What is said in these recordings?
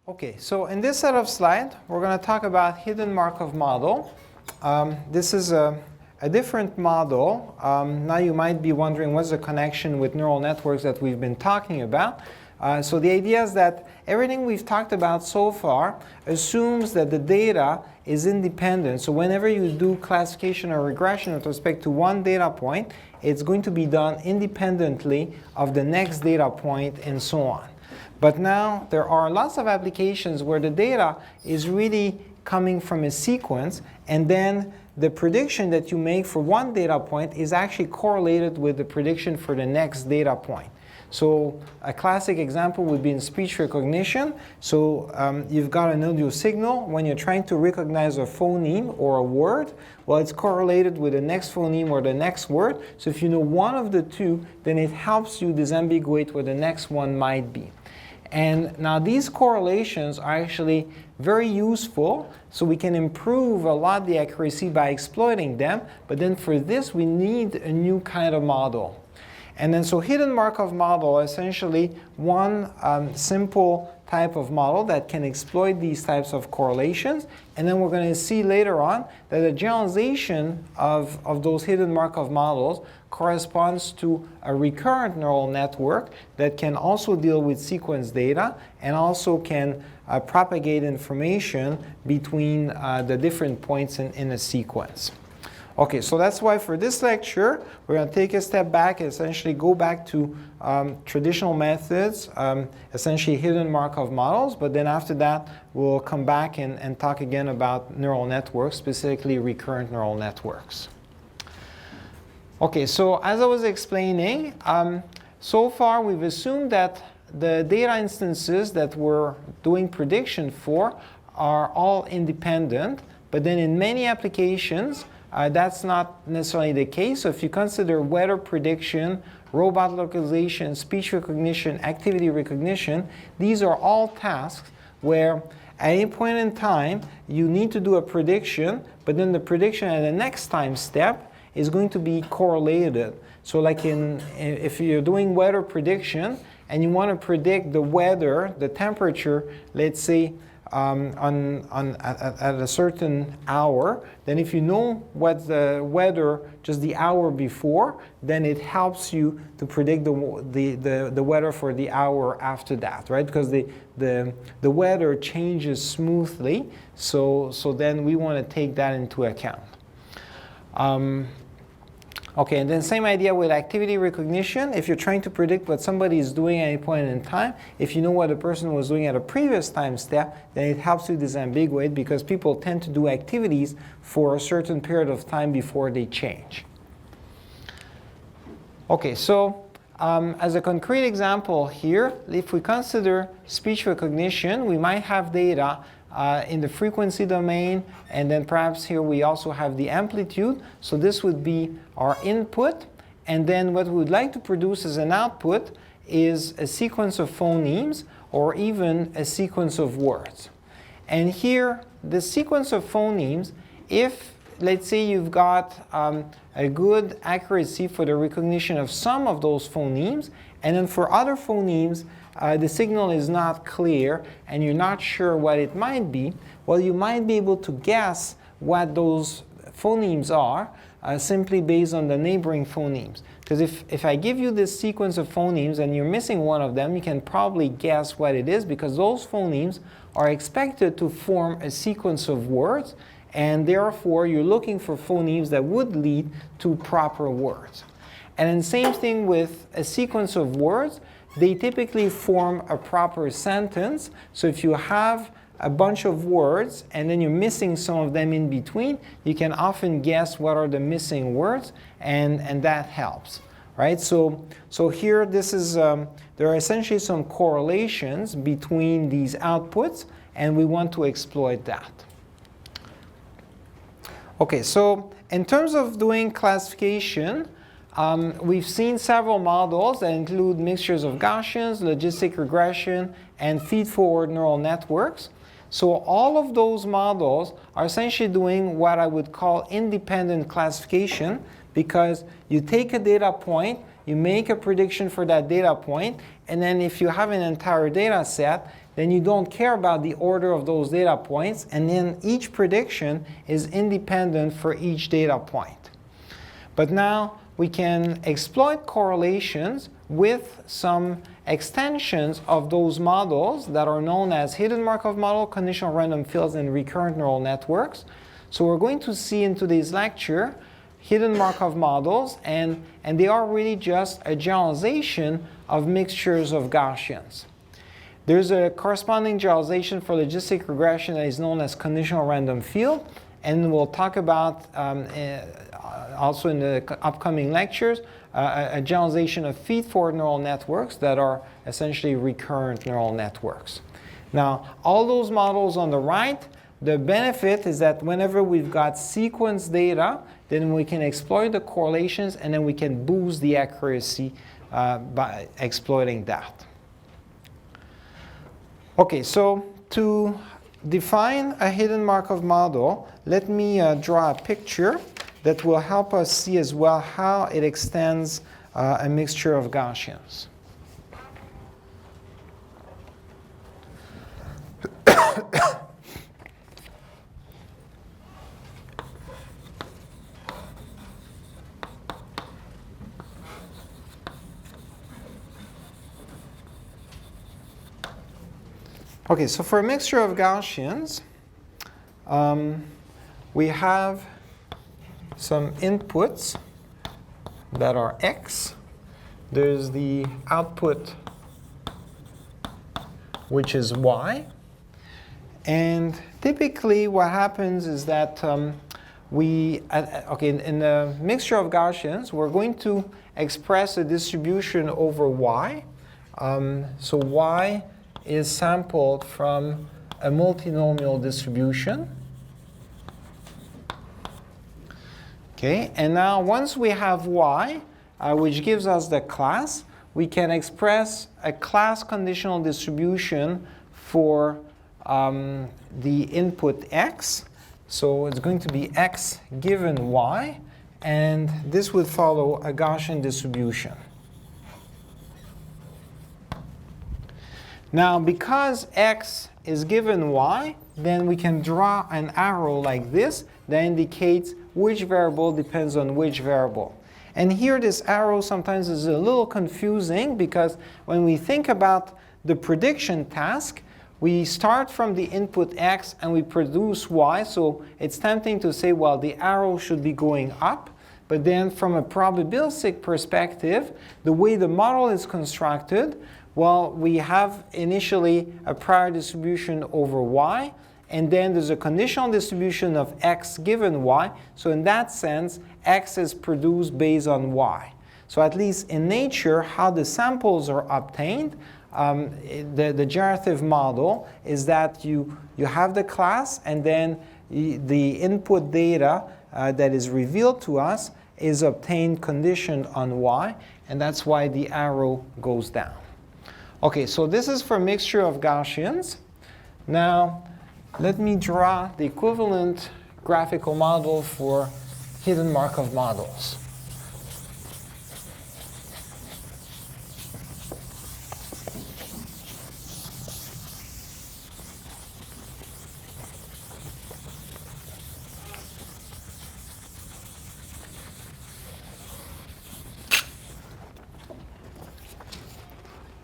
Okay, so in this set of slides, we're going to talk about hidden Markov model. This is a different model. Now you might be wondering what's the connection with neural networks that we've been talking about. So the idea is that everything we've talked about so far assumes that the data is independent. So whenever you do classification or regression with respect to one data point, it's going to be done independently of the next data point and so on. But now there are lots of applications where the data is really coming from a sequence, and then the prediction that you make for one data point is actually correlated with the prediction for the next data point. So a classic example would be in speech recognition. So you've got an audio signal. When you're trying to recognize a phoneme or a word, well, it's correlated with the next phoneme or the next word. So if you know one of the two, then it helps you disambiguate what the next one might be. And now these correlations are actually very useful, so we can improve a lot the accuracy by exploiting them. But then for this, we need a new kind of model. And then so hidden Markov model, essentially one simple type of model that can exploit these types of correlations. And then we're going to see later on that the generalization of those hidden Markov models corresponds to a recurrent neural network that can also deal with sequence data and also can propagate information between the different points in a sequence. Okay, so that's why for this lecture, we're going to take a step back and essentially go back to traditional methods, essentially hidden Markov models, but then after that, we'll come back and talk again about neural networks, specifically recurrent neural networks. Okay, so as I was explaining, so far we've assumed that the data instances that we're doing prediction for are all independent, but then in many applications, that's not necessarily the case. So if you consider weather prediction, robot localization, speech recognition, activity recognition, these are all tasks where at any point in time you need to do a prediction, but then the prediction at the next time step is going to be correlated. So like if you're doing weather prediction and you want to predict the weather, the temperature, let's say at a certain hour, then if you know what the weather just the hour before, then it helps you to predict the weather for the hour after that, right? Because the weather changes smoothly, so then we want to take that into account. Okay, and then same idea with activity recognition. If you're trying to predict what somebody is doing at any point in time, if you know what the person was doing at a previous time step, then it helps you disambiguate because people tend to do activities for a certain period of time before they change. Okay, so as a concrete example here, if we consider speech recognition, we might have data in the frequency domain, and then perhaps here we also have the amplitude. So this would be our input, and then what we would like to produce as an output is a sequence of phonemes or even a sequence of words. And here, the sequence of phonemes, if let's say you've got a good accuracy for the recognition of some of those phonemes, and then for other phonemes, the signal is not clear and you're not sure what it might be, well, you might be able to guess what those phonemes are simply based on the neighboring phonemes. Because if I give you this sequence of phonemes and you're missing one of them, you can probably guess what it is because those phonemes are expected to form a sequence of words, and therefore you're looking for phonemes that would lead to proper words. And then same thing with a sequence of words. They typically form a proper sentence. So if you have a bunch of words and then you're missing some of them in between, you can often guess what are the missing words, and that helps, right? So here this is there are essentially some correlations between these outputs, and we want to exploit that. Okay, so in terms of doing classification, we've seen several models that include mixtures of Gaussians, logistic regression, and feed-forward neural networks. So all of those models are essentially doing what I would call independent classification, because you take a data point, you make a prediction for that data point, and then if you have an entire data set, then you don't care about the order of those data points, and then each prediction is independent for each data point. But now we can exploit correlations with some extensions of those models that are known as hidden Markov model, conditional random fields, and recurrent neural networks. So we're going to see in today's lecture hidden Markov models, and they are really just a generalization of mixtures of Gaussians. There's a corresponding generalization for logistic regression that is known as conditional random field, and we'll talk about also in the upcoming lectures a generalization of feed-forward neural networks that are essentially recurrent neural networks. Now, all those models on the right, the benefit is that whenever we've got sequence data, then we can exploit the correlations, and then we can boost the accuracy by exploiting that. Okay, so to define a hidden Markov model, let me draw a picture that will help us see as well how it extends a mixture of Gaussians. Okay, so for a mixture of Gaussians, we have some inputs that are x. There's the output, which is y. And typically what happens is that in the mixture of Gaussians, we're going to express a distribution over y. So y is sampled from a multinomial distribution. Okay, and now once we have y, which gives us the class, we can express a class conditional distribution for the input x. So it's going to be x given y, and this would follow a Gaussian distribution. Now, because x is given y, then we can draw an arrow like this that indicates which variable depends on which variable. And here this arrow sometimes is a little confusing because when we think about the prediction task, we start from the input x and we produce y. So it's tempting to say, well, the arrow should be going up. But then from a probabilistic perspective, the way the model is constructed, well, we have initially a prior distribution over y, and then there's a conditional distribution of x given y. So in that sense, x is produced based on y. So at least in nature, how the samples are obtained, the generative model is that you have the class, and then the input data that is revealed to us is obtained conditioned on y, and that's why the arrow goes down. Okay, so this is for mixture of Gaussians. Now, let me draw the equivalent graphical model for hidden Markov models.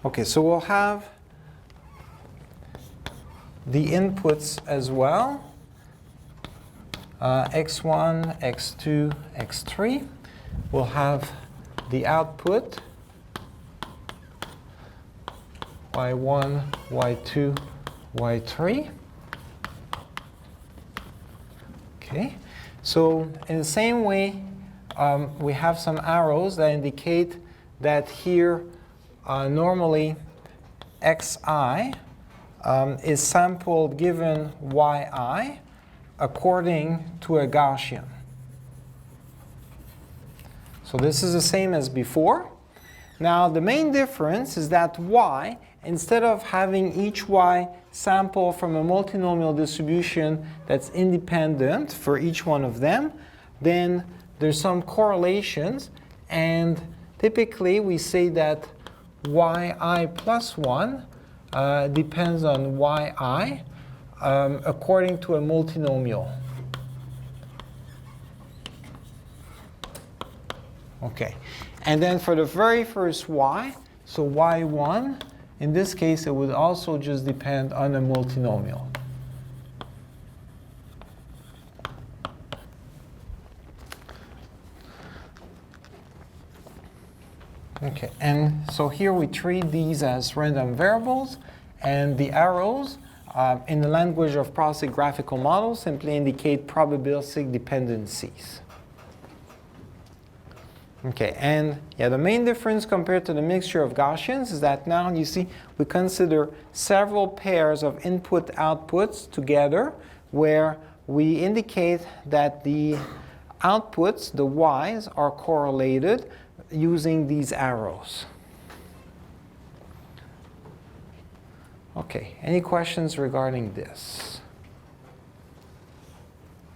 Okay, so we'll have the inputs as well, x1, x2, x3. We'll have the output, y1, y2, y3. Okay, so in the same way, we have some arrows that indicate that here normally xi is sampled given yi according to a Gaussian. So this is the same as before. Now the main difference is that y, instead of having each y sample from a multinomial distribution that's independent for each one of them, then there's some correlations, and typically we say that yi plus 1 depends on yi according to a multinomial. Okay, and then for the very first y, so y1, in this case it would also just depend on a multinomial. Okay, and so here we treat these as random variables, and the arrows in the language of process graphical models simply indicate probabilistic dependencies. Okay, and yeah, the main difference compared to the mixture of Gaussians is that now you see we consider several pairs of input-outputs together, where we indicate that the outputs, the y's, are correlated using these arrows. Okay, any questions regarding this?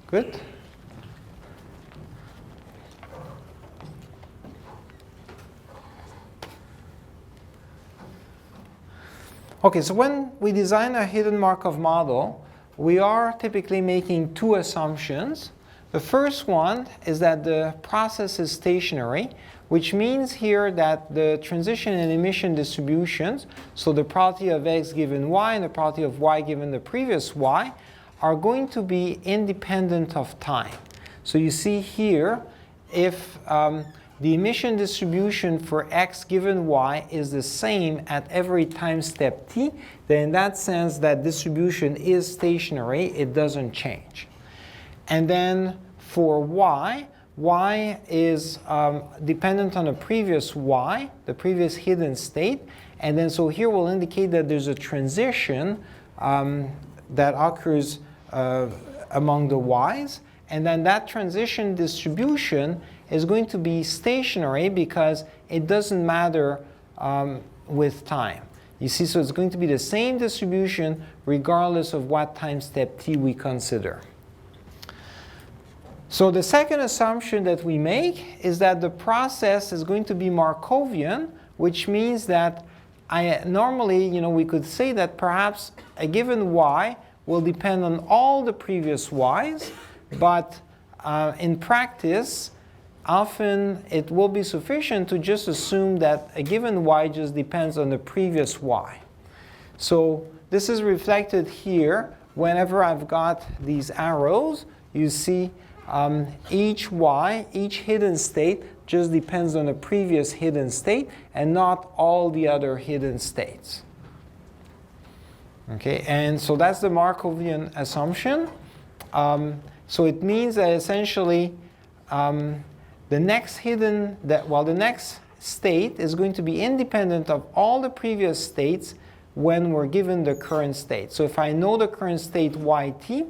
Good? Okay, so when we design a hidden Markov model, we are typically making two assumptions. The first one is that the process is stationary, which means here that the transition and emission distributions, so the probability of x given y and the probability of y given the previous y, are going to be independent of time. So you see here, if the emission distribution for x given y is the same at every time step t, then in that sense that distribution is stationary, it doesn't change. And then for y is dependent on the previous y, the previous hidden state, and then so here we'll indicate that there's a transition that occurs among the y's, and then that transition distribution is going to be stationary because it doesn't matter with time. You see, so it's going to be the same distribution regardless of what time step t we consider. So the second assumption that we make is that the process is going to be Markovian, which means that normally, we could say that perhaps a given y will depend on all the previous y's, but in practice, often it will be sufficient to just assume that a given y just depends on the previous y. So this is reflected here. Whenever I've got these arrows, you see each y, each hidden state, just depends on the previous hidden state and not all the other hidden states. Okay, and so that's the Markovian assumption. So it means that essentially the next state is going to be independent of all the previous states when we're given the current state. So if I know the current state yt,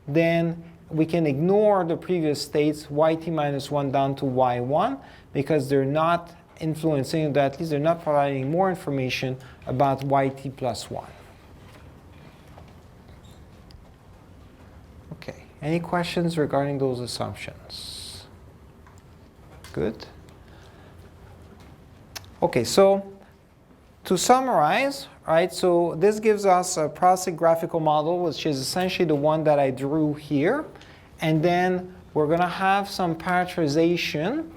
then we can ignore the previous states yt minus 1 down to y1 because they're not influencing, at least they're not providing more information about yt plus 1. Okay, any questions regarding those assumptions? Good. Okay, so to summarize, right, so this gives us a process graphical model, which is essentially the one that I drew here. And then we're going to have some parameterization.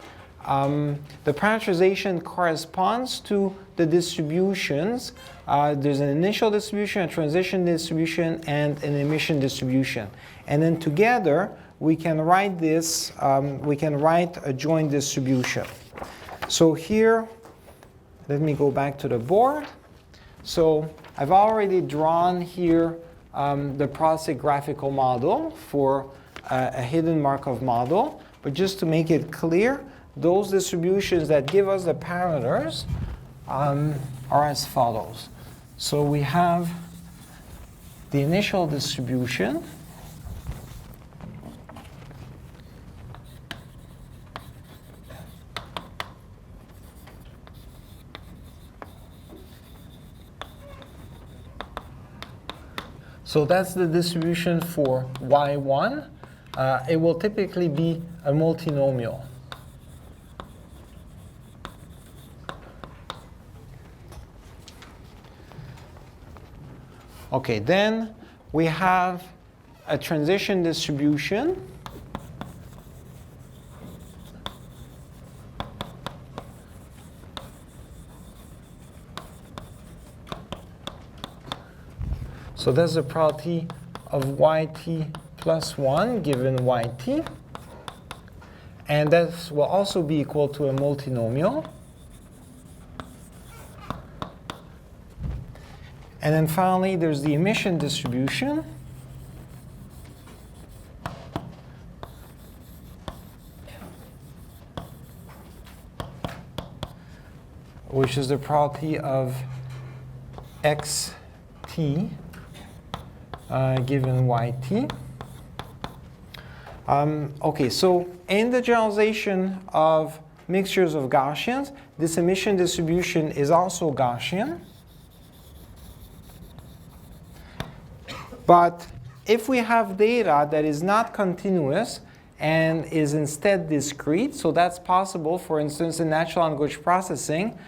The parameterization corresponds to the distributions. There's an initial distribution, a transition distribution, and an emission distribution. And then together, we can write this, we can write a joint distribution. So here, let me go back to the board. So I've already drawn here the process graphical model for a hidden Markov model. But just to make it clear, those distributions that give us the parameters are as follows. So we have the initial distribution. So that's the distribution for y1. It will typically be a multinomial. Okay, then we have a transition distribution. So that's the probability of yt plus 1 given yt. And that will also be equal to a multinomial. And then finally, there's the emission distribution. Which is the probability of xt given yt. Okay, so in the generalization of mixtures of Gaussians, this emission distribution is also Gaussian. But if we have data that is not continuous and is instead discrete, so that's possible, for instance, in natural language processing.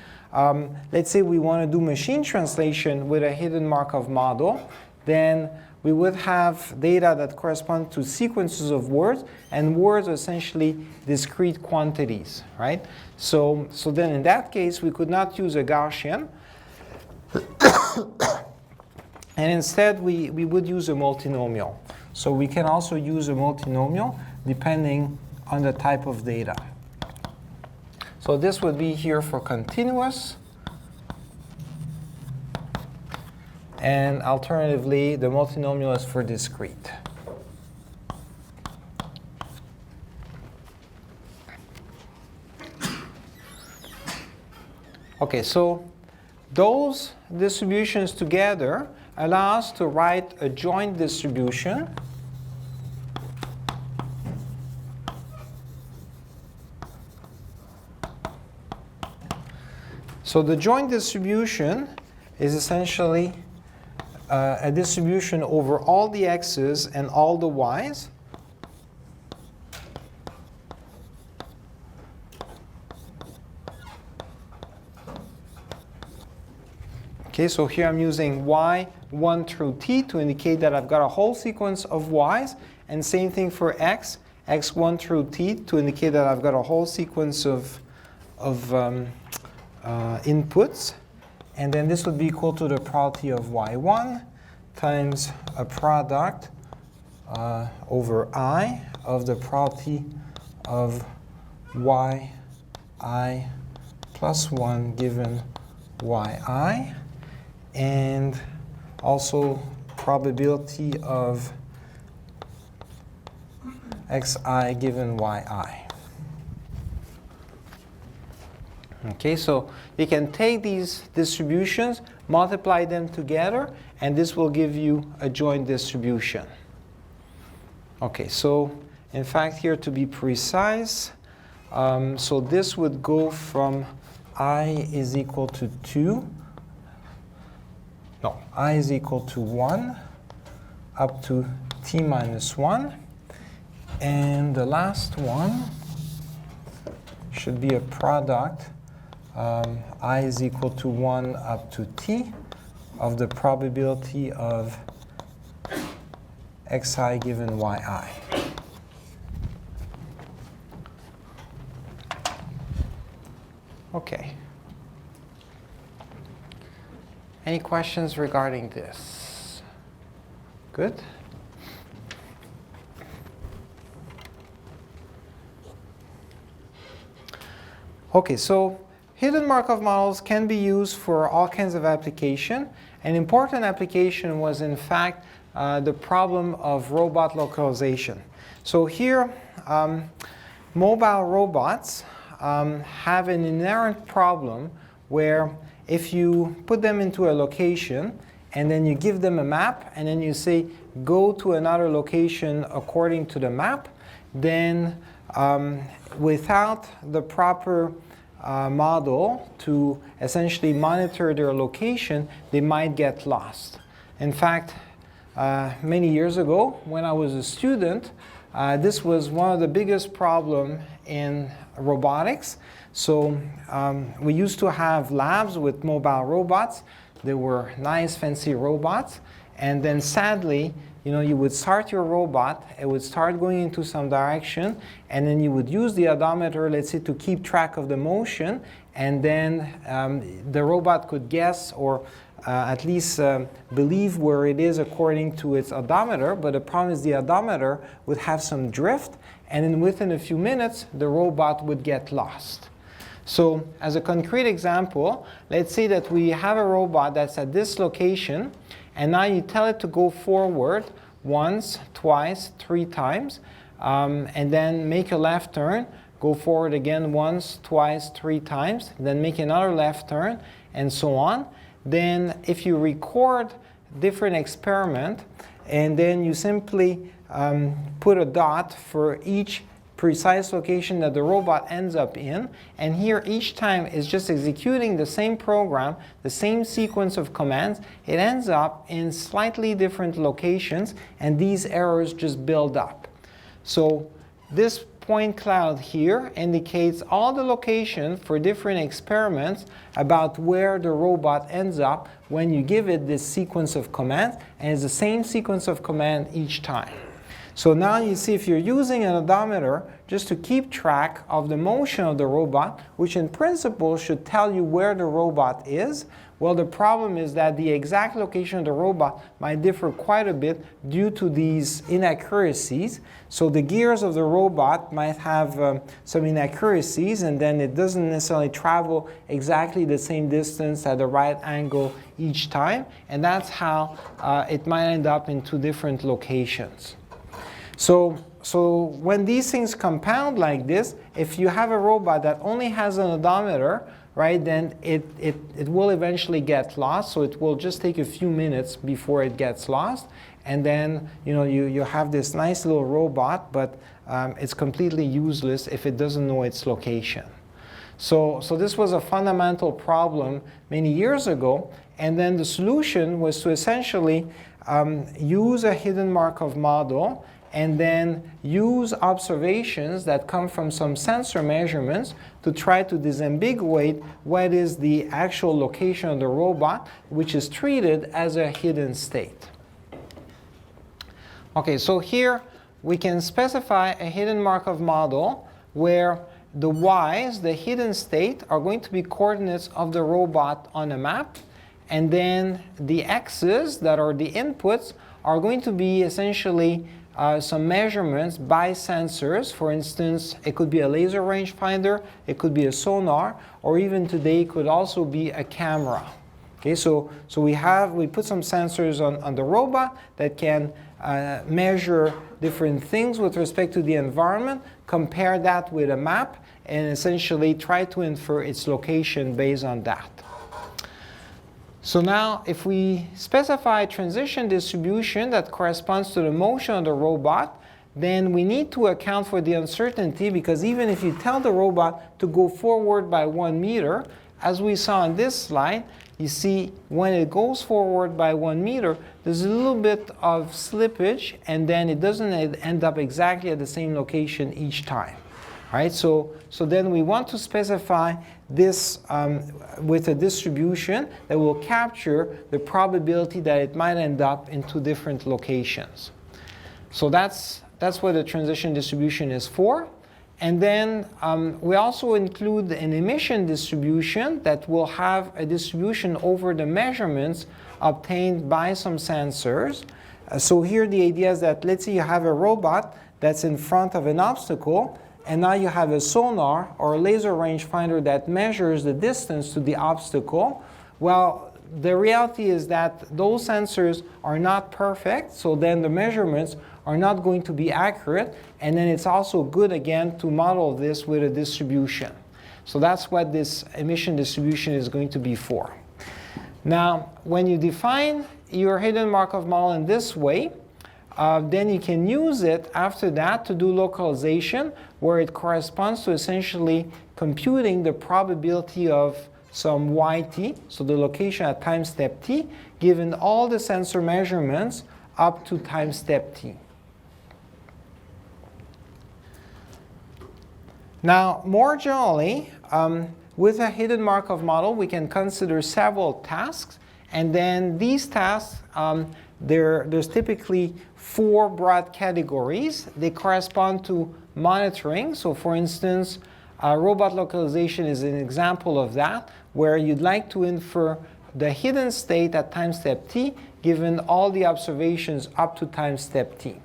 Let's say we want to do machine translation with a hidden Markov model, then we would have data that correspond to sequences of words, and words are essentially discrete quantities, right? So then in that case, we could not use a Gaussian. And instead, we would use a multinomial. So we can also use a multinomial depending on the type of data. So this would be here for continuous. And alternatively, the multinomial is for discrete. Okay, so those distributions together allow us to write a joint distribution. So the joint distribution is essentially a distribution over all the x's and all the y's. Okay, so here I'm using y1 through t to indicate that I've got a whole sequence of y's, and same thing for x, x1 through t to indicate that I've got a whole sequence of inputs. And then this would be equal to the probability of y1 times a product over I of the probability of yi plus 1 given yi, and also probability of xi given yi. Okay, so you can take these distributions, multiply them together, and this will give you a joint distribution. Okay, so in fact here, to be precise, so this would go from I is equal to 2, no, I is equal to 1 up to t minus 1, and the last one should be a product I is equal to 1 up to t of the probability of xi given yi. Okay. Any questions regarding this? Good? Okay, so hidden Markov models can be used for all kinds of application. An important application was, in fact, the problem of robot localization. So here, mobile robots have an inherent problem where if you put them into a location and then you give them a map and then you say, go to another location according to the map, then without the proper model to essentially monitor their location, they might get lost. In fact, many years ago, when I was a student, this was one of the biggest problems in robotics. So we used to have labs with mobile robots. They were nice, fancy robots. and then sadly, you would start your robot, it would start going into some direction, and then you would use the odometer, let's say, to keep track of the motion, and then the robot could guess or at least believe where it is according to its odometer, but the problem is the odometer would have some drift, and then within a few minutes, the robot would get lost. So as a concrete example, let's say that we have a robot that's at this location, and now you tell it to go forward once, twice, 3 times, and then make a left turn, go forward again once, twice, 3 times, then make another left turn, and so on. Then if you record different experiment, and then you simply put a dot for each precise location that the robot ends up in, and here each time is just executing the same program, the same sequence of commands, it ends up in slightly different locations, and these errors just build up. So this point cloud here indicates all the location for different experiments about where the robot ends up when you give it this sequence of commands, and it's the same sequence of command each time. So now you see if you're using an odometer just to keep track of the motion of the robot, which in principle should tell you where the robot is, well, the problem is that the exact location of the robot might differ quite a bit due to these inaccuracies. So the gears of the robot might have some inaccuracies, and then it doesn't necessarily travel exactly the same distance at the right angle each time, and that's how it might end up in 2 different locations. So when these things compound like this, if you have a robot that only has an odometer, right, then it will eventually get lost. So it will just take a few minutes before it gets lost. And then you have this nice little robot, but it's completely useless if it doesn't know its location. So this was a fundamental problem many years ago. And then the solution was to essentially use a hidden Markov model and then use observations that come from some sensor measurements to try to disambiguate what is the actual location of the robot, which is treated as a hidden state. Okay, so here we can specify a hidden Markov model where the y's, the hidden state, are going to be coordinates of the robot on a map, and then the x's, that are the inputs, are going to be essentially some measurements by sensors. For instance, it could be a laser rangefinder, it could be a sonar, or even today it could also be a camera. Okay, so we put some sensors on the robot that can measure different things with respect to the environment, compare that with a map, and essentially try to infer its location based on that. So now, if we specify a transition distribution that corresponds to the motion of the robot, then we need to account for the uncertainty, because even if you tell the robot to go forward by 1 meter, as we saw on this slide, you see when it goes forward by 1 meter, there's a little bit of slippage, and then it doesn't end up exactly at the same location each time. Right? So then we want to specify this with a distribution that will capture the probability that it might end up in 2 different locations. So that's what the transition distribution is for. And then we also include an emission distribution that will have a distribution over the measurements obtained by some sensors. So here the idea is that, let's say you have a robot that's in front of an obstacle, and now you have a sonar or a laser rangefinder that measures the distance to the obstacle. Well, the reality is that those sensors are not perfect, so then the measurements are not going to be accurate, and then it's also good, again, to model this with a distribution. So that's what this emission distribution is going to be for. Now, when you define your hidden Markov model in this way, then you can use it after that to do localization, where it corresponds to essentially computing the probability of some yt, so the location at time step t, given all the sensor measurements up to time step t. Now, more generally, with a hidden Markov model, we can consider several tasks, and then these tasks there's typically 4 broad categories. They correspond to monitoring. So for instance, robot localization is an example of that, where you'd like to infer the hidden state at time step t, given all the observations up to time step t.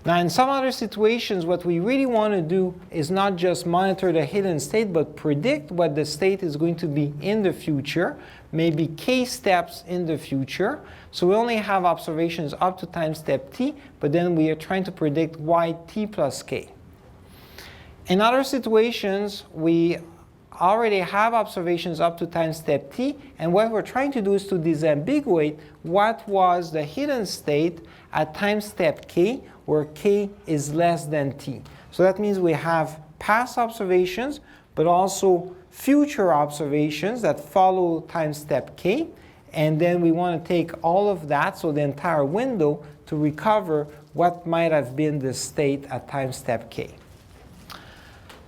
Now, in some other situations, what we really want to do is not just monitor the hidden state, but predict what the state is going to be in the future, maybe k steps in the future. So we only have observations up to time step t, but then we are trying to predict yt plus k. In other situations, we already have observations up to time step t, and what we're trying to do is to disambiguate what was the hidden state at time step k, where k is less than t. So that means we have past observations, but also future observations that follow time step k, and then we want to take all of that, so the entire window, to recover what might have been the state at time step k.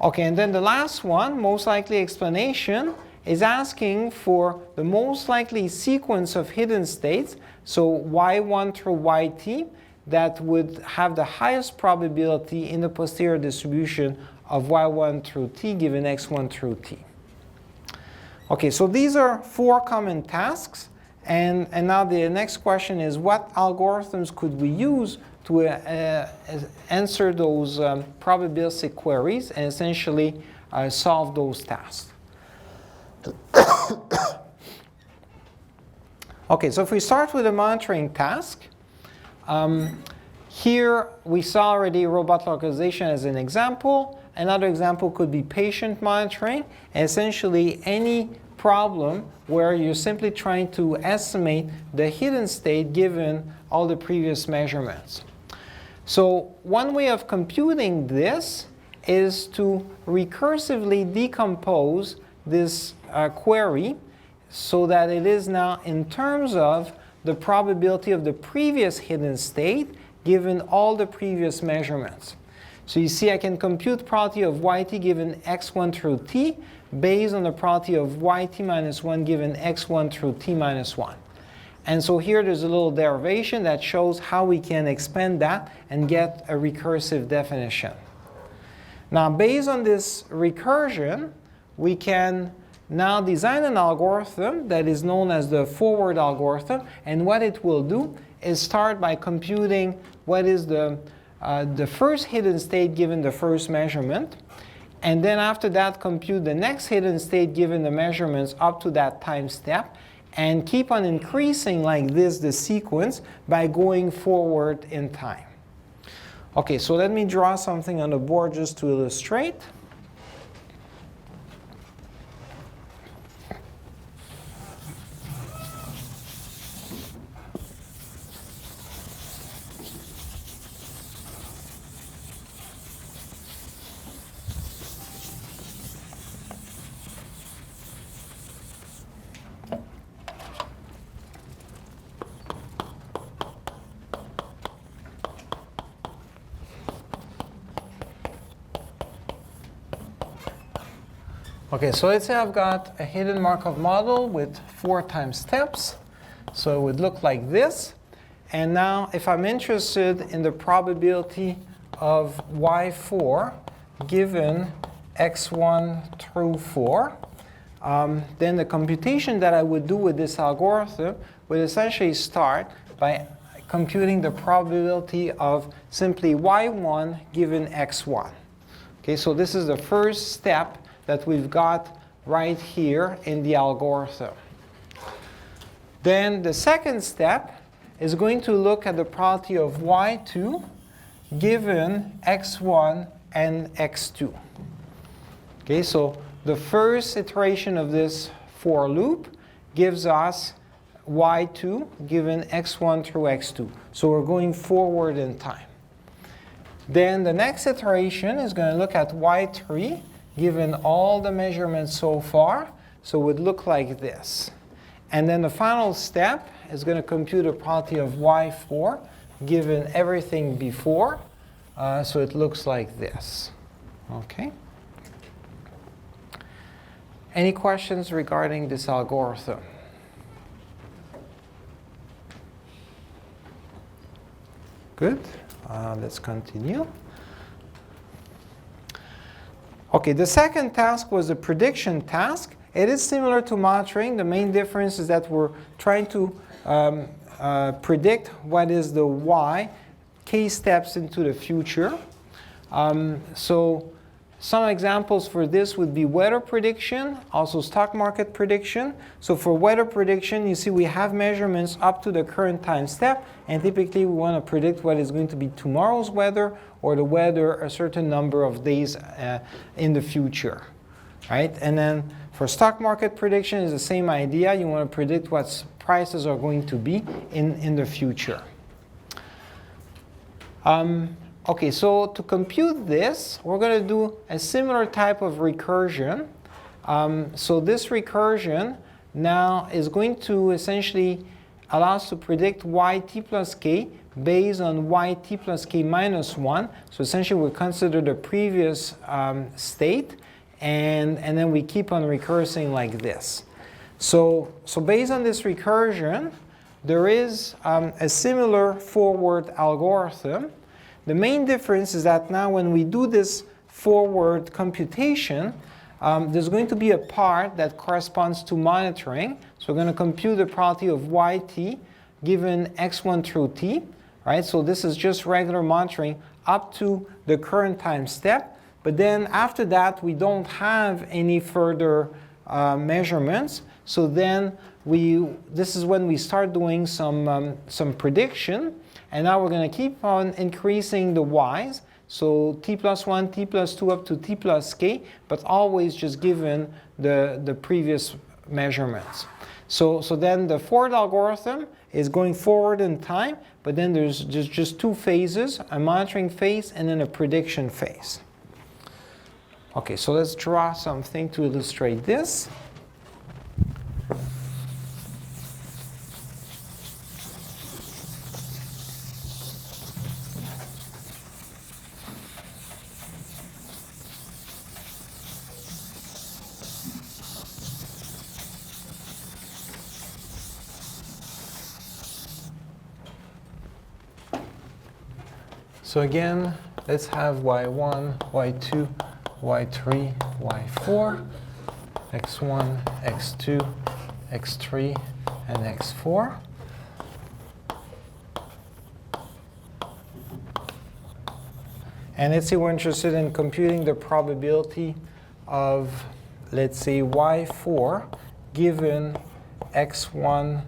Okay, and then the last one, most likely explanation, is asking for the most likely sequence of hidden states, so y1 through yt, that would have the highest probability in the posterior distribution of y1 through t given x1 through t. Okay, so these are 4 common tasks, and now the next question is, what algorithms could we use to answer those probabilistic queries and essentially solve those tasks? Okay, so if we start with a monitoring task, here we saw already robot localization as an example. Another example could be patient monitoring, and essentially any problem where you're simply trying to estimate the hidden state given all the previous measurements. So one way of computing this is to recursively decompose this query so that it is now in terms of the probability of the previous hidden state given all the previous measurements. So you see I can compute probability of yt given x1 through t based on the probability of yt minus 1 given x1 through t minus 1. And so here there's a little derivation that shows how we can expand that and get a recursive definition. Now based on this recursion, we can now design an algorithm that is known as the forward algorithm, and what it will do is start by computing what is the first hidden state given the first measurement, and then after that compute the next hidden state given the measurements up to that time step, and keep on increasing like this the sequence by going forward in time. Okay, so let me draw something on the board just to illustrate. Okay, so let's say I've got a hidden Markov model with 4 time steps. So it would look like this. And now if I'm interested in the probability of y4 given x1 through 4, then the computation that I would do with this algorithm would essentially start by computing the probability of simply y1 given x1. Okay, so this is the first step that we've got right here in the algorithm. Then the second step is going to look at the probability of y2 given x1 and x2. Okay, so the first iteration of this for loop gives us y2 given x1 through x2. So we're going forward in time. Then the next iteration is going to look at y3 given all the measurements so far. So it would look like this. And then the final step is going to compute a probability of y4 given everything before. So it looks like this. Okay. Any questions regarding this algorithm? Good. Let's continue. Okay, the second task was a prediction task. It is similar to monitoring. The main difference is that we're trying to predict what is the y k steps into the future. So some examples for this would be weather prediction, also stock market prediction. So for weather prediction, you see we have measurements up to the current time step, and typically we want to predict what is going to be tomorrow's weather or the weather a certain number of days in the future, right? And then for stock market prediction is the same idea. You want to predict what prices are going to be in the future. Okay, so to compute this, we're going to do a similar type of recursion. So this recursion now is going to essentially allow us to predict yt plus k based on yt plus k minus 1. So essentially we consider the previous state, and then we keep on recursing like this. So based on this recursion, there is a similar forward algorithm. The main difference is that now when we do this forward computation, there's going to be a part that corresponds to monitoring. So we're going to compute the probability of yt given x1 through t, right? So this is just regular monitoring up to the current time step. But then after that, we don't have any further measurements. So then this is when we start doing some prediction. And now we're going to keep on increasing the y's. So t plus 1, t plus 2 up to t plus k, but always just given the previous measurements. So then the forward algorithm is going forward in time, but then there's just two phases, a monitoring phase and then a prediction phase. Okay, so let's draw something to illustrate this. So again, let's have y1, y2, y3, y4, x1, x2, x3, and x4. And let's say we're interested in computing the probability of, let's say, y4 given x1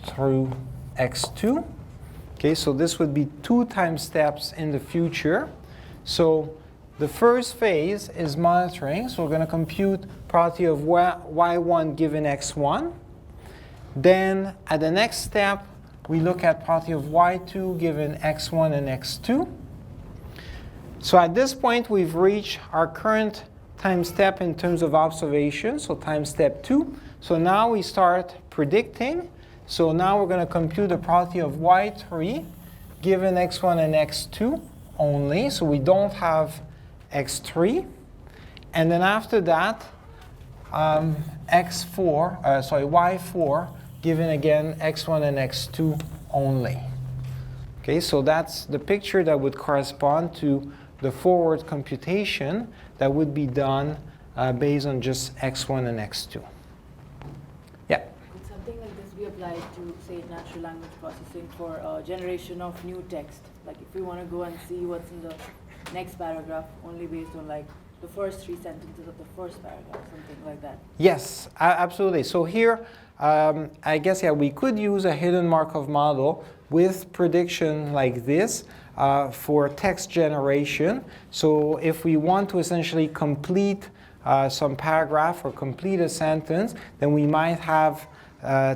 through x2. Okay, so this would be 2 time steps in the future. So the first phase is monitoring. So we're going to compute probability of y1 given x1. Then at the next step, we look at probability of y2 given x1 and x2. So at this point, we've reached our current time step in terms of observation, so time step 2. So now we start predicting. So now we're going to compute the probability of y3 given x1 and x2 only. So we don't have x3. And then after that, y4 given again x1 and x2 only. Okay, so that's the picture that would correspond to the forward computation that would be done based on just x1 and x2. Yeah? Could something like this be applied to, say, natural language processing for generation of new text? Like if we want to go and see what's in the next paragraph only based on like the first 3 sentences of the first paragraph, something like that. Yes, absolutely. So here, I guess, yeah, we could use a hidden Markov model with prediction like this for text generation. So if we want to essentially complete some paragraph or complete a sentence, then we might have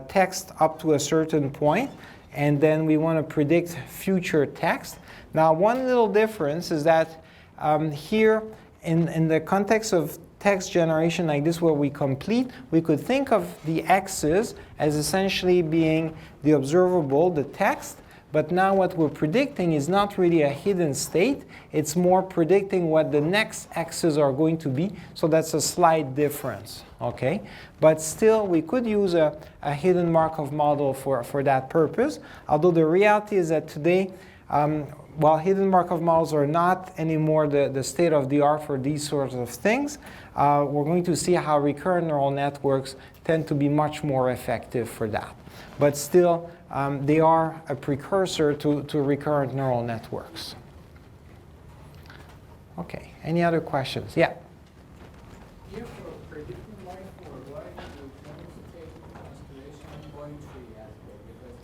text up to a certain point, and then we want to predict future text. Now, one little difference is that here, in the context of text generation like this where we complete, we could think of the x's as essentially being the observable, the text, But now what we're predicting is not really a hidden state. It's more predicting what the next x's are going to be. So that's a slight difference. Okay? But still, we could use a hidden Markov model for that purpose. Although the reality is that today, while hidden Markov models are not anymore the state of the art for these sorts of things, we're going to see how recurrent neural networks tend to be much more effective for that. But still, they are a precursor to recurrent neural networks. Okay, any other questions? Yeah? Here for predicting Y4, why do you take into consideration Y3 aspect? Because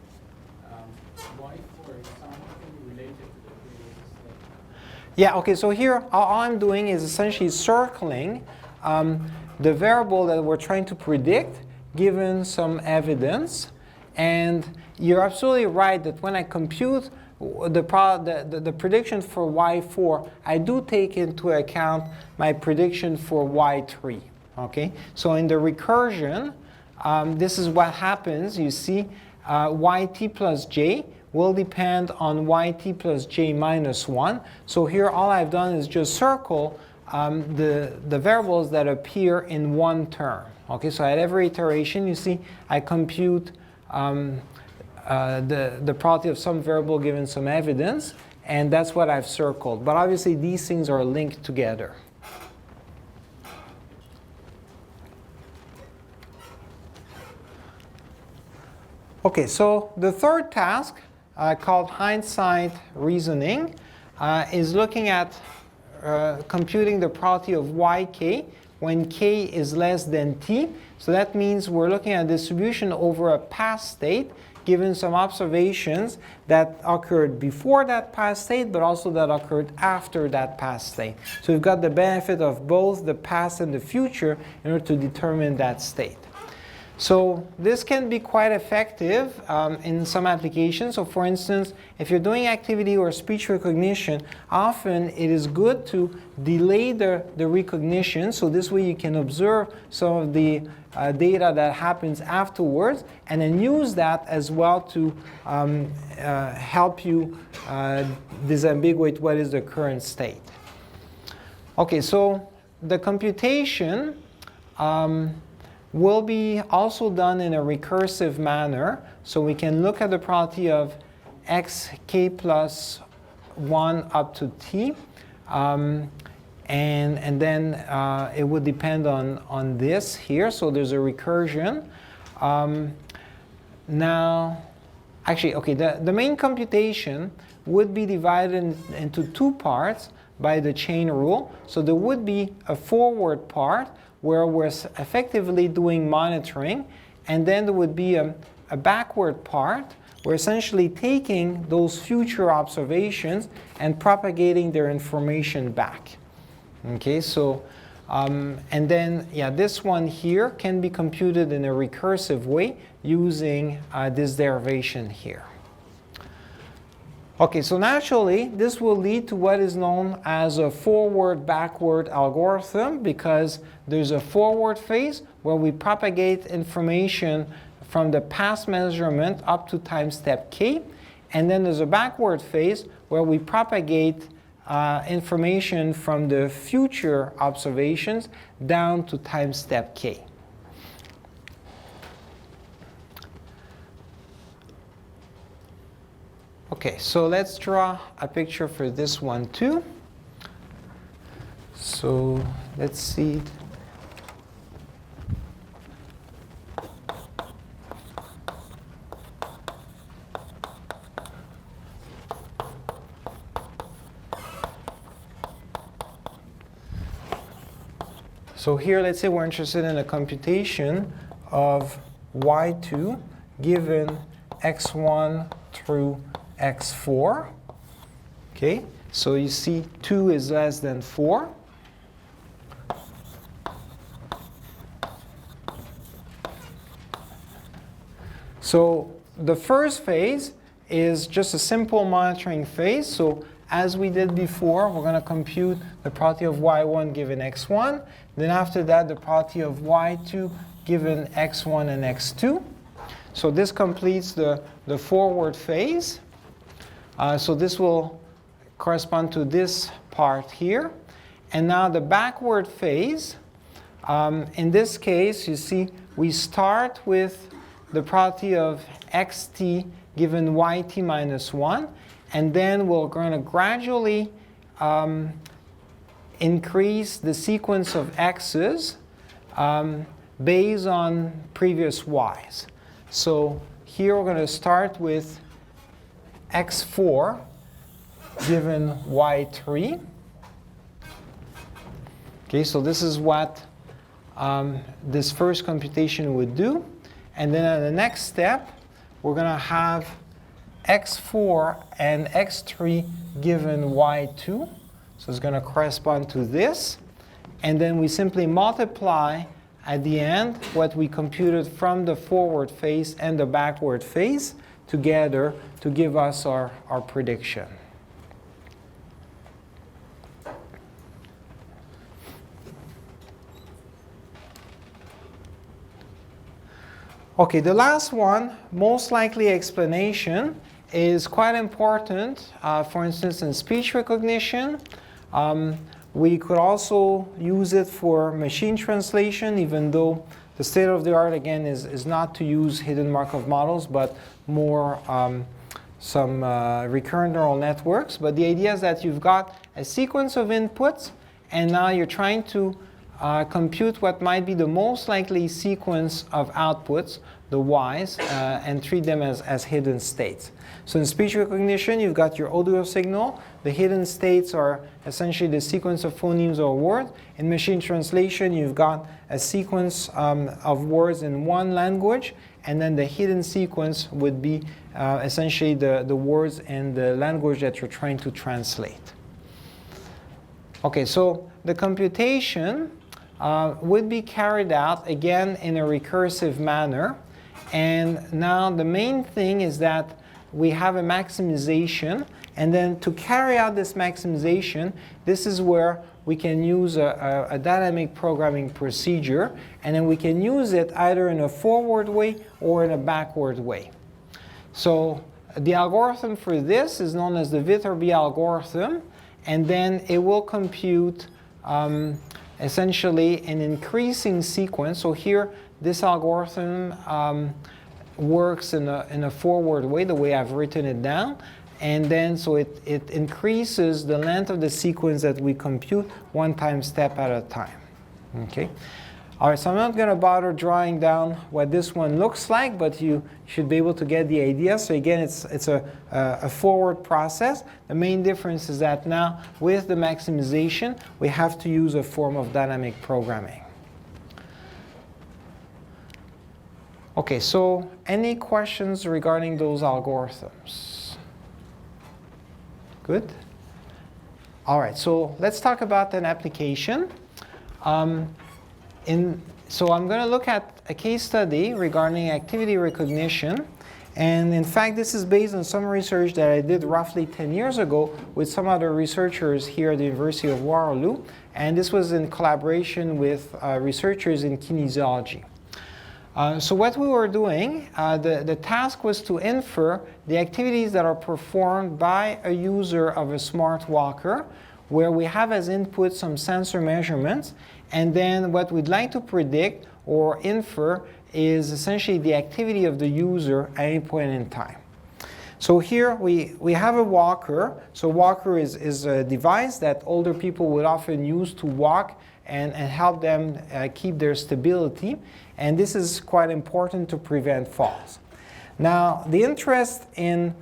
Y4 is something related to the previous step. Yeah, okay, so here all I'm doing is essentially circling the variable that we're trying to predict given some evidence. And you're absolutely right that when I compute the prediction for Y4, I do take into account my prediction for Y3. Okay? So in the recursion, this is what happens. You see, yt plus j will depend on yt plus j minus 1. So here all I've done is just circle the variables that appear in one term. Okay, so at every iteration, you see, I compute the probability of some variable given some evidence, and that's what I've circled. But obviously, these things are linked together. Okay, so the third task, called hindsight reasoning, is looking at computing the probability of yk when k is less than t. So that means we're looking at a distribution over a past state given some observations that occurred before that past state, but also that occurred after that past state. So we've got the benefit of both the past and the future in order to determine that state. So this can be quite effective in some applications. So for instance, if you're doing activity or speech recognition, often it is good to delay the recognition. So this way you can observe some of the data that happens afterwards, and then use that as well to help you disambiguate what is the current state. Okay, so the computation will be also done in a recursive manner. So we can look at the probability of xk plus 1 up to t. And then it would depend on this here. So there's a recursion. Now, actually, okay, the main computation would be divided into two parts by the chain rule. So there would be a forward part where we're effectively doing monitoring, and then there would be a backward part. We're essentially taking those future observations and propagating their information back. Okay, so, and then, yeah, this one here can be computed in a recursive way using this derivation here. Okay, so naturally, this will lead to what is known as a forward-backward algorithm, because there's a forward phase where we propagate information from the past measurement up to time step k, and then there's a backward phase where we propagate information from the future observations down to time step k. Okay, so let's draw a picture for this one too. So let's see. So here, let's say we're interested in a computation of y2 given x1 through x4. Okay, so you see 2 is less than 4. So the first phase is just a simple monitoring phase. So as we did before, we're going to compute the probability of y1 given x1. Then after that, the probability of y2 given x1 and x2. So this completes the forward phase. So this will correspond to this part here. And now the backward phase, in this case, you see, we start with the property of xt given yt minus 1, and then we're going to gradually increase the sequence of x's based on previous y's. So here we're going to start with x4 given y3. Okay, so this is what this first computation would do. And then at the next step, we're going to have x4 and x3 given y2. So it's going to correspond to this. And then we simply multiply at the end what we computed from the forward phase and the backward phase together to give us our prediction. Okay, the last one, most likely explanation, is quite important. For instance, in speech recognition, we could also use it for machine translation, even though the state of the art, again, is not to use hidden Markov models, but more some recurrent neural networks. But the idea is that you've got a sequence of inputs, and now you're trying to compute what might be the most likely sequence of outputs, the y's, and treat them as hidden states. So in speech recognition, you've got your audio signal. The hidden states are essentially the sequence of phonemes or words. In machine translation, you've got a sequence of words in one language, and then the hidden sequence would be essentially the words in the language that you're trying to translate. Okay, so the computation would be carried out, again, in a recursive manner. And now the main thing is that we have a maximization. And then to carry out this maximization, this is where we can use a dynamic programming procedure. And then we can use it either in a forward way or in a backward way. So the algorithm for this is known as the Viterbi algorithm. And then it will compute essentially an increasing sequence. So here, this algorithm works in a forward way, the way I've written it down. And then so it increases the length of the sequence that we compute one time step at a time. Okay. All right, so I'm not going to bother drawing down what this one looks like, but you should be able to get the idea. So again, it's a forward process. The main difference is that now, with the maximization, we have to use a form of dynamic programming. Okay, so any questions regarding those algorithms? Good? All right, so let's talk about an application. So I'm going to look at a case study regarding activity recognition. And in fact, this is based on some research that I did roughly 10 years ago with some other researchers here at the University of Waterloo. And this was in collaboration with researchers in kinesiology. So what we were doing, the task was to infer the activities that are performed by a user of a smart walker, where we have as input some sensor measurements. And then what we'd like to predict or infer is essentially the activity of the user at any point in time. So here we have a walker. So walker is a device that older people would often use to walk and help them keep their stability. And this is quite important to prevent falls. Now, the interest in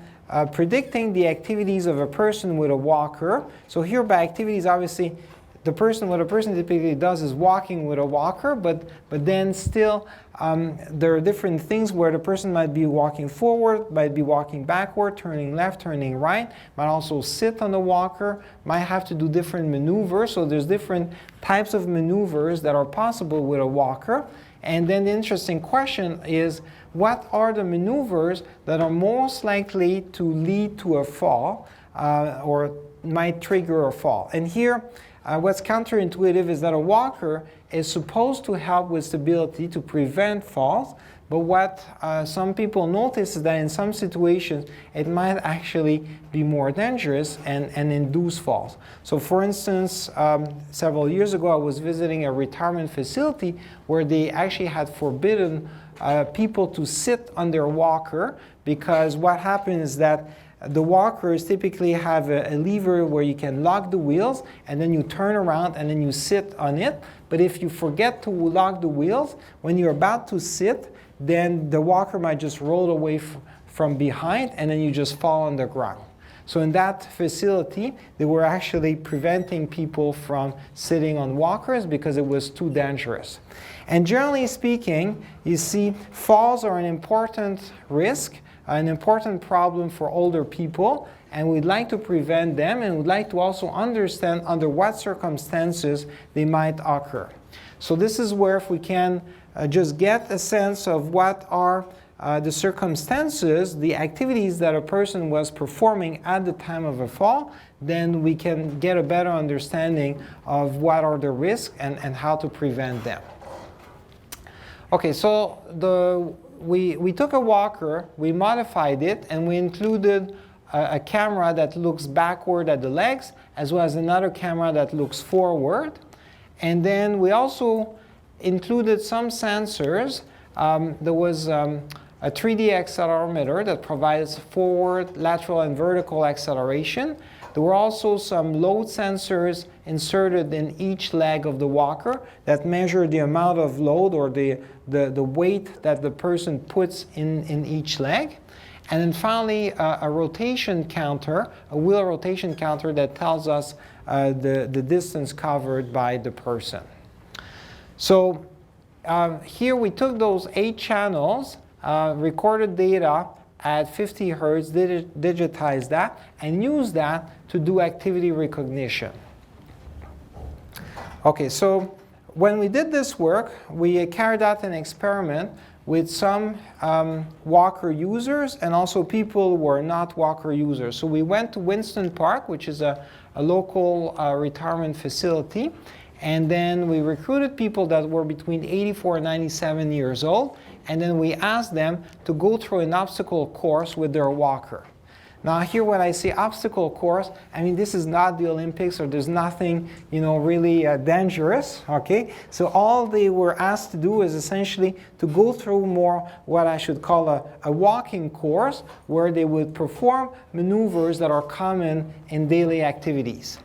predicting the activities of a person with a walker. So here by activities, obviously, what a person typically does is walking with a walker, but then still there are different things where the person might be walking forward, might be walking backward, turning left, turning right, might also sit on the walker, might have to do different maneuvers. So there's different types of maneuvers that are possible with a walker. And then the interesting question is, what are the maneuvers that are most likely to lead to a fall or might trigger a fall? And here, what's counterintuitive is that a walker is supposed to help with stability to prevent falls, but what some people notice is that in some situations it might actually be more dangerous and induce falls. So for instance, several years ago I was visiting a retirement facility where they actually had forbidden people to sit on their walker, because what happens is that the walkers typically have a lever where you can lock the wheels, and then you turn around and then you sit on it. But if you forget to lock the wheels, when you're about to sit, then the walker might just roll away from behind, and then you just fall on the ground. So in that facility, they were actually preventing people from sitting on walkers because it was too dangerous. And generally speaking, you see, falls are an important risk, an important problem for older people, and we'd like to prevent them, and we'd like to also understand under what circumstances they might occur. So this is where, if we can just get a sense of what are the circumstances, the activities that a person was performing at the time of a fall, then we can get a better understanding of what are the risks and how to prevent them. Okay, so we took a walker, we modified it, and we included a camera that looks backward at the legs, as well as another camera that looks forward. And then we also included some sensors. There was a 3D accelerometer that provides forward, lateral, and vertical acceleration. There were also some load sensors inserted in each leg of the walker that measure the amount of load or the weight that the person puts in each leg. And then finally, a rotation counter, a wheel rotation counter that tells us the distance covered by the person. So here we took those 8 channels, recorded data at 50 Hertz, digitized that, and used that to do activity recognition. Okay, so when we did this work, we carried out an experiment with some walker users and also people who were not walker users. So we went to Winston Park, which is a local retirement facility, and then we recruited people that were between 84 and 97 years old, and then we asked them to go through an obstacle course with their walker. Now here when I say obstacle course, I mean this is not the Olympics, or there's nothing, really dangerous, okay? So all they were asked to do is essentially to go through more what I should call a walking course, where they would perform maneuvers that are common in daily activities.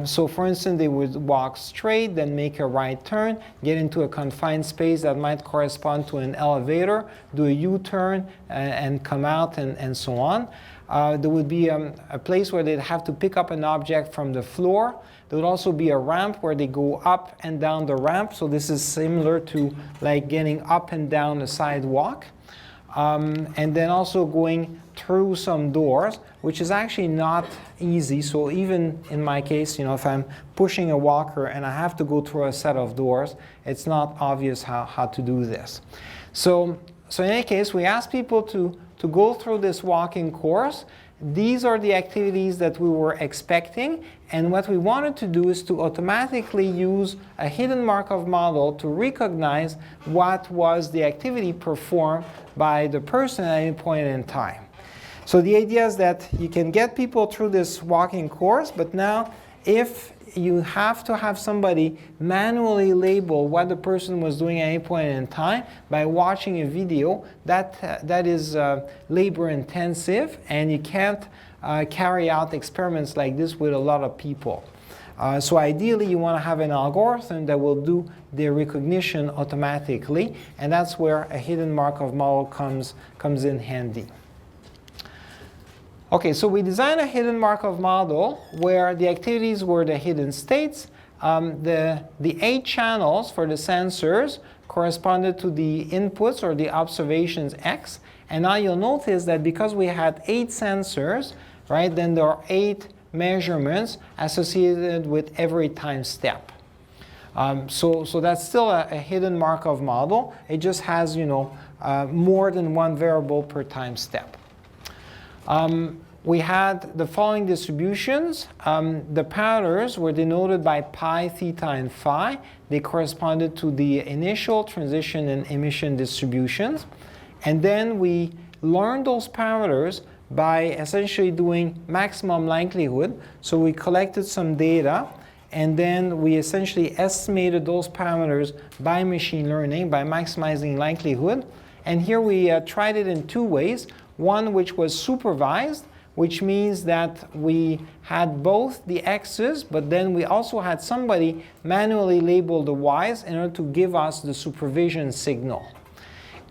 So for instance, they would walk straight, then make a right turn, get into a confined space that might correspond to an elevator, do a U-turn, and come out, and so on. There would be a place where they'd have to pick up an object from the floor. There would also be a ramp where they go up and down the ramp. So this is similar to like getting up and down a sidewalk. And then also going through some doors, which is actually not easy. So even in my case, if I'm pushing a walker and I have to go through a set of doors, it's not obvious how to do this. So in any case, we asked people to go through this walking course. These are the activities that we were expecting, and what we wanted to do is to automatically use a hidden Markov model to recognize what was the activity performed by the person at any point in time. So the idea is that you can get people through this walking course, but now if you have to have somebody manually label what the person was doing at any point in time by watching a video, that is labor intensive, and you can't carry out experiments like this with a lot of people. So ideally you want to have an algorithm that will do the recognition automatically, and that's where a hidden Markov model comes in handy. Okay, so we designed a hidden Markov model where the activities were the hidden states. The 8 channels for the sensors corresponded to the inputs or the observations X. And now you'll notice that because we had 8 sensors, right, then there are 8 measurements associated with every time step. So that's still a hidden Markov model. It just has, more than one variable per time step. we had the following distributions. The parameters were denoted by pi, theta, and phi. They corresponded to the initial, transition, and emission distributions. And then we learned those parameters by essentially doing maximum likelihood. So we collected some data, and then we essentially estimated those parameters by machine learning, by maximizing likelihood. And here we tried it in two ways. One which was supervised, which means that we had both the x's, but then we also had somebody manually label the y's in order to give us the supervision signal.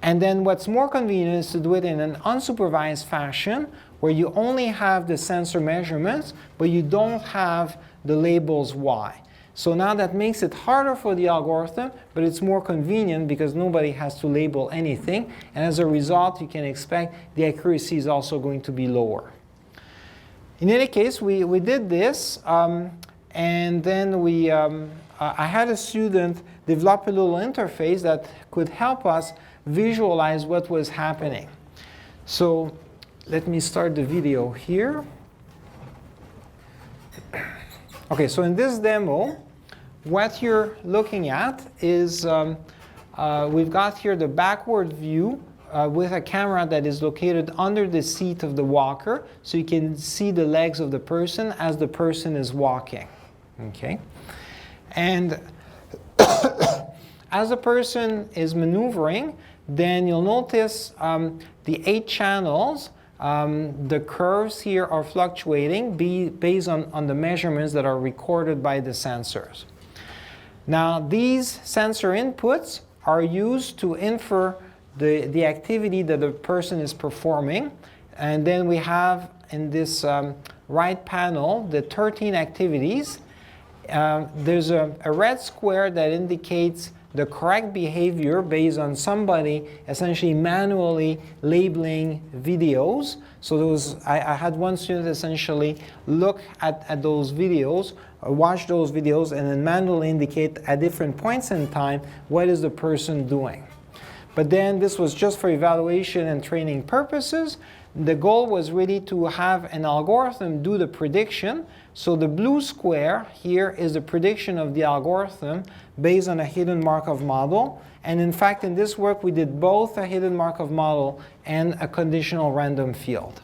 And then what's more convenient is to do it in an unsupervised fashion, where you only have the sensor measurements, but you don't have the labels y. So now that makes it harder for the algorithm, but it's more convenient because nobody has to label anything. And as a result, you can expect the accuracy is also going to be lower. In any case, we did this, and then I had a student develop a little interface that could help us visualize what was happening. So let me start the video here. Okay, so in this demo, what you're looking at is we've got here the backward view with a camera that is located under the seat of the walker, so you can see the legs of the person as the person is walking. Okay, and as the person is maneuvering, then you'll notice the 8 channels. The curves here are fluctuating based on the measurements that are recorded by the sensors. Now, these sensor inputs are used to infer the activity that the person is performing. And then we have in this right panel the 13 activities. There's a red square that indicates the correct behavior based on somebody essentially manually labeling videos. So I had one student essentially look at those videos, watch those videos, and then manually indicate at different points in time what is the person doing. But then this was just for evaluation and training purposes. The goal was really to have an algorithm do the prediction. So the blue square here is the prediction of the algorithm based on a hidden Markov model. And in fact, in this work, we did both a hidden Markov model and a conditional random field.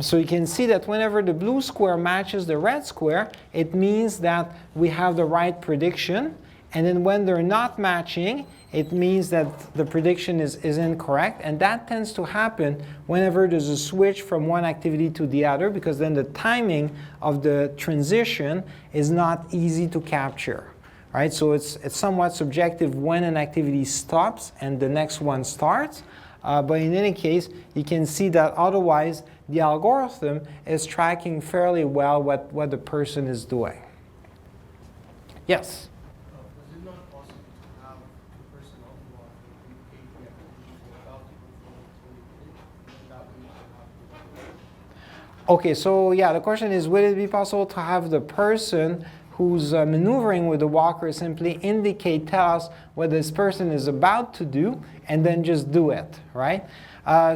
So you can see that whenever the blue square matches the red square, it means that we have the right prediction. And then when they're not matching, it means that the prediction is incorrect. And that tends to happen whenever there's a switch from one activity to the other, because then the timing of the transition is not easy to capture. Right? So it's somewhat subjective when an activity stops and the next one starts. But in any case, you can see that otherwise the algorithm is tracking fairly well what the person is doing. Yes? Was it not possible to have the person on the walk indicate the activity without the Okay, so yeah, the question is, would it be possible to have the person who's maneuvering with the walker simply tell us what this person is about to do, and then just do it, right?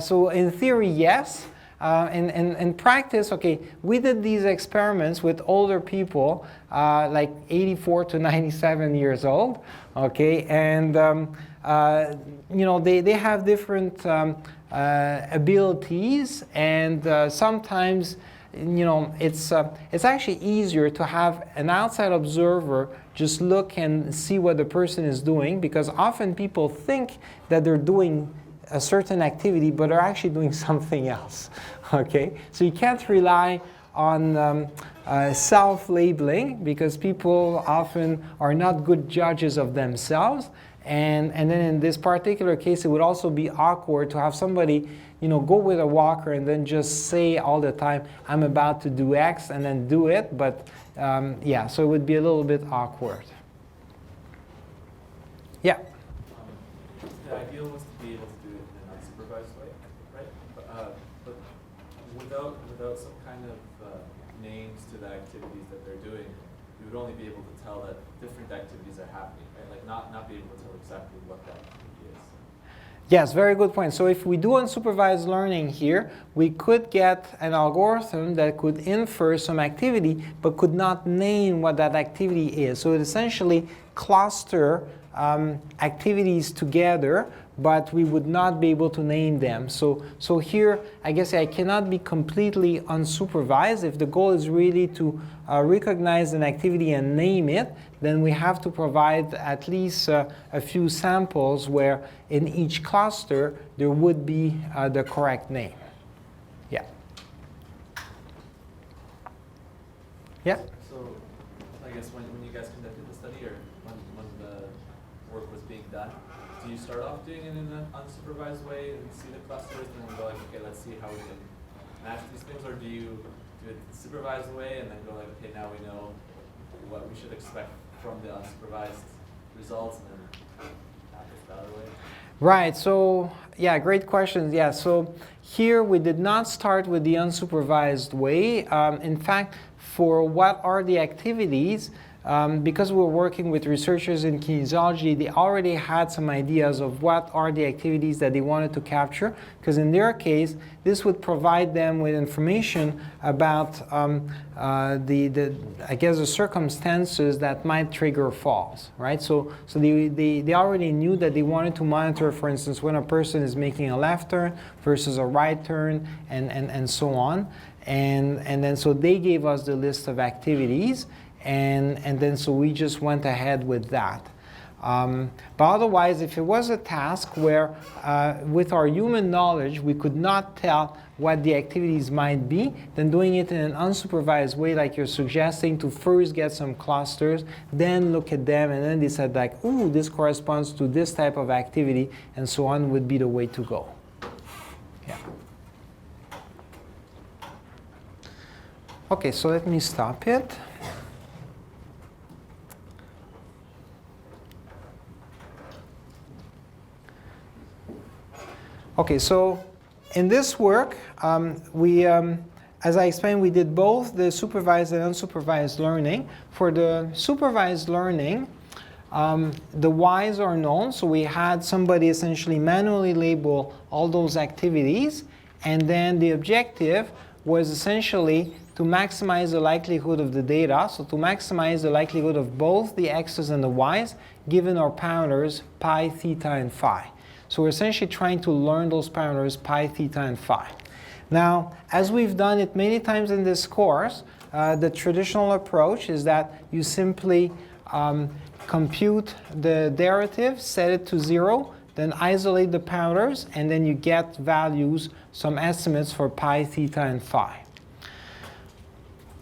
So in theory, yes. In practice, okay, we did these experiments with older people, like 84 to 97 years old, okay, and you know, they have different abilities, and sometimes, you know, it's actually easier to have an outside observer just look and see what the person is doing, because often people think that they're doing a certain activity, but are actually doing something else. Okay, so you can't rely on self-labeling, because people often are not good judges of themselves. And then in this particular case, it would also be awkward to have somebody, you know, go with a walker and then just say all the time, I'm about to do X, and then do it. But yeah, so it would be a little bit awkward. Yeah? The ideal was to be able to do it in an unsupervised way, right? But without some kind of names to the activities that they're doing, you would only be able to tell that different activities are happening, right? Like not be able to tell exactly what that activity is. Yes, very good point. So if we do unsupervised learning here, we could get an algorithm that could infer some activity, but could not name what that activity is. So it essentially cluster activities together, but we would not be able to name them. So here, I guess I cannot be completely unsupervised. If the goal is really to recognize an activity and name it, then we have to provide at least a few samples where in each cluster there would be the correct name. Yeah. Yeah? So I guess when you guys conducted the study, or when the work was being done, do you start off doing it in an unsupervised way and see the clusters and then go like, okay, let's see how we can match these things, or do you do it the supervised way and then go like, okay, now we know what we should expect from the unsupervised results, and then practice the other way? Right, so yeah, great questions. Yeah, so here we did not start with the unsupervised way. In fact, for what are the activities, because we're working with researchers in kinesiology, they already had some ideas of what are the activities that they wanted to capture, because in their case, this would provide them with information about I guess the circumstances that might trigger falls, right? So they already knew that they wanted to monitor, for instance, when a person is making a left turn versus a right turn, and so on. And then so they gave us the list of activities, and then so we just went ahead with that. But otherwise, if it was a task where with our human knowledge we could not tell what the activities might be, then doing it in an unsupervised way, like you're suggesting, to first get some clusters, then look at them, and then decide like, ooh, this corresponds to this type of activity, and so on, would be the way to go. Yeah. Okay, so let me stop it. Okay, so in this work, as I explained, we did both the supervised and unsupervised learning. For the supervised learning, the whys are known, so we had somebody essentially manually label all those activities, and then the objective was essentially to maximize the likelihood of the data, so to maximize the likelihood of both the x's and the y's given our parameters pi, theta, and phi. So we're essentially trying to learn those parameters pi, theta, and phi. Now, as we've done it many times in this course, the traditional approach is that you simply compute the derivative, set it to 0, then isolate the parameters, and then you get values, some estimates for pi, theta, and phi.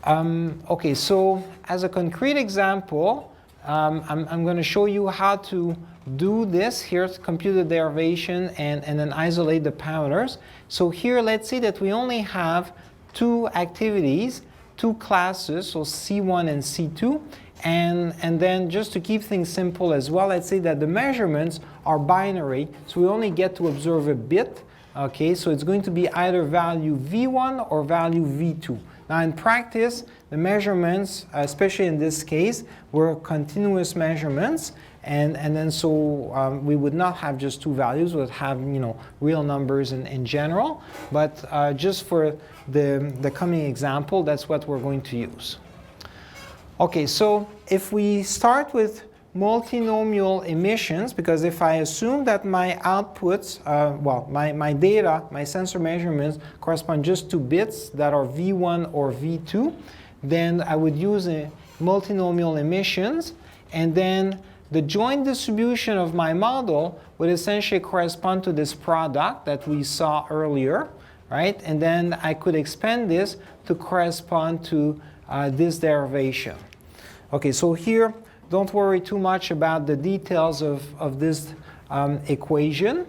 Okay, so as a concrete example, I'm going to show you how to do this. Here's compute the derivation and then isolate the parameters. So here, let's say that we only have two activities, two classes, so C1 and C2. And then just to keep things simple as well, let's say that the measurements are binary, so we only get to observe a bit. Okay, so it's going to be either value V1 or value V2. Now in practice, the measurements, especially in this case, were continuous measurements, and then so we would not have just two values, we would have real numbers in general, but just for the coming example, that's what we're going to use. Okay, so if we start with multinomial emissions, because if I assume that my outputs, my data, my sensor measurements correspond just to bits that are V1 or V2, then I would use a multinomial emissions, and then the joint distribution of my model would essentially correspond to this product that we saw earlier, right? And then I could expand this to correspond to this derivation. Okay, so here, don't worry too much about the details of this equation.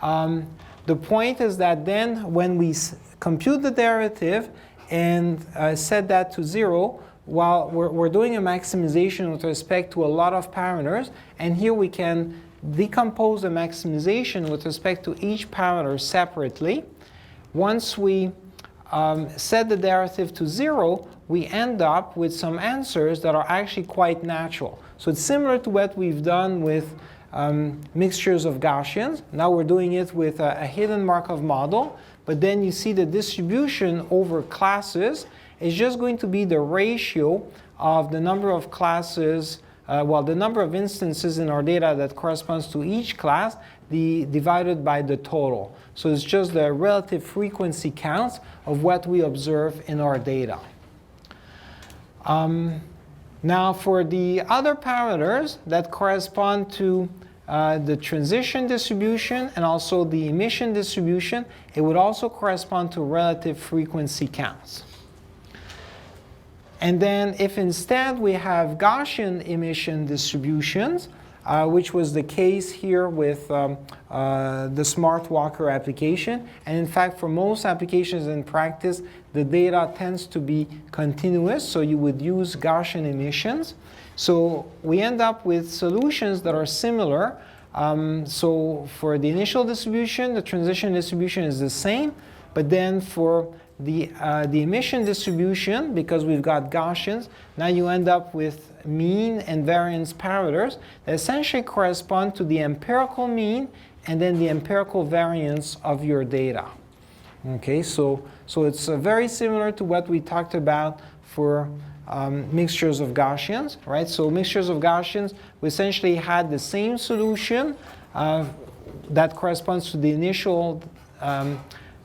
The point is that then when we compute the derivative and set that to 0, while we're doing a maximization with respect to a lot of parameters, and here we can decompose the maximization with respect to each parameter separately. Once we set the derivative to 0, we end up with some answers that are actually quite natural. So it's similar to what we've done with mixtures of Gaussians. Now we're doing it with a hidden Markov model, but then you see the distribution over classes is just going to be the ratio of the number of classes, the number of instances in our data that corresponds to each class divided by the total. So it's just the relative frequency counts of what we observe in our data. Now for the other parameters that correspond to the transition distribution and also the emission distribution, it would also correspond to relative frequency counts. And then if instead we have Gaussian emission distributions, which was the case here with the smart walker application. And in fact, for most applications in practice, the data tends to be continuous, so you would use Gaussian emissions. So we end up with solutions that are similar. So for the initial distribution, the transition distribution is the same, but then for the emission distribution, because we've got Gaussians, now you end up with mean and variance parameters that essentially correspond to the empirical mean and then the empirical variance of your data. Okay, so it's very similar to what we talked about for mixtures of Gaussians, right? So mixtures of Gaussians, we essentially had the same solution that corresponds to the initial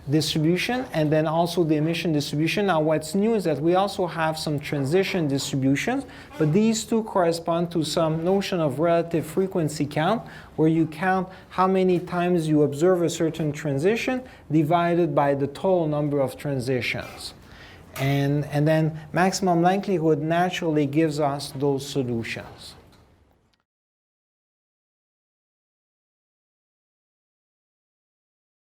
distribution and then also the emission distribution. Now what's new is that we also have some transition distributions, but these two correspond to some notion of relative frequency count, where you count how many times you observe a certain transition divided by the total number of transitions. And then maximum likelihood naturally gives us those solutions.